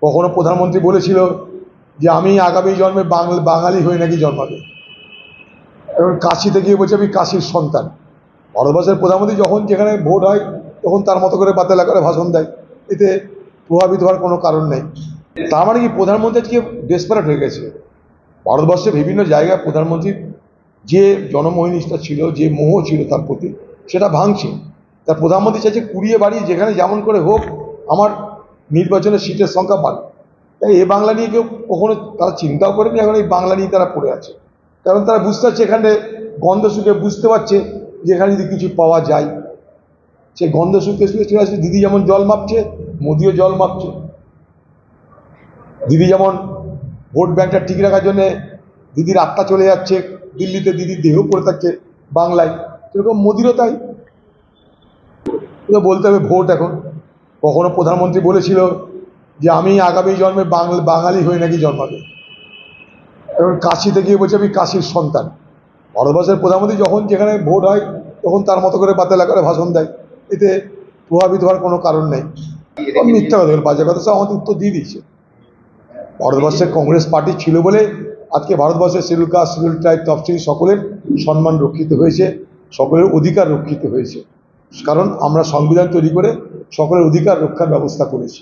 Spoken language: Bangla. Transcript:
কখনো প্রধানমন্ত্রী বলেছিল যে আমি আগামী জন্মে বাঙালি হয়ে নাকি জন্মাবে। এবং কাশিতে গিয়ে বলছে আমি কাশীর সন্তান। ভারতবর্ষের প্রধানমন্ত্রী যখন যেখানে ভোট হয় তখন তার মতো করে পাতালা করে ভাষণ দেয়, এতে প্রভাবিত হওয়ার কোনো কারণ নেই। তার মানে কি প্রধানমন্ত্রী আজকে ডেসপারেট হয়ে গেছে। ভারতবর্ষের বিভিন্ন জায়গায় প্রধানমন্ত্রীর যে জনমোহিনীষ্ঠা ছিল, যে মোহ ছিল তার প্রতি, সেটা ভাঙছে। তার প্রধানমন্ত্রী চাইছে কুড়িয়ে বাড়িয়ে যেখানে যেমন করে হোক আমার নির্বাচনের সিটের সংখ্যা বাড়ে। তাই এ বাংলা নিয়ে কেউ কখনো তারা চিন্তাও করেনি, এখন এই বাংলা নিয়ে তারা পড়ে আছে। কারণ তারা বুঝতে পারছে এখানে গন্ধ শুকে বুঝতে পারছে যে এখানে যদি কিছু পাওয়া যায়। সে গন্ধ শুকে শুকে চলে আসছে। দিদি যেমন জল মাপছে, মোদিও জল মাপছে। দিদি যেমন ভোট ব্যাংকটা ঠিক রাখার জন্যে দিদির আত্মা চলে যাচ্ছে দিল্লিতে, দিদির দেহ পড়ে থাকছে বাংলায়, সেরকম মোদিরও তাই। বলতে হবে ভোট। এখন কখনো প্রধানমন্ত্রী বলেছিল যে আমি আগামী জন্মে বাঙালি হয়ে নাকি জন্মাবে। এবং কাশিতে গিয়ে বলছে আমি কাশীর সন্তান। ভারতবর্ষের প্রধানমন্ত্রী যখন যেখানে ভোট হয় তখন তার মতো করে পাতালা করে ভাষণ দেয়, এতে প্রভাবিত হওয়ার কোনো কারণ নেই। মিথ্যা কথা, বাজে কথা সব আমাদের উত্তর দিয়ে দিয়েছে। ভারতবর্ষের কংগ্রেস পার্টি ছিল বলে আজকে ভারতবর্ষের শিডিউল কাস্ট, শিডিউল ট্রাইব, তফসিলি সকলের সম্মান রক্ষিত হয়েছে, সকলের অধিকার রক্ষিত হয়েছে। কারণ আমরা সংবিধান তৈরি করে সকলের অধিকার রক্ষার ব্যবস্থা করেছি।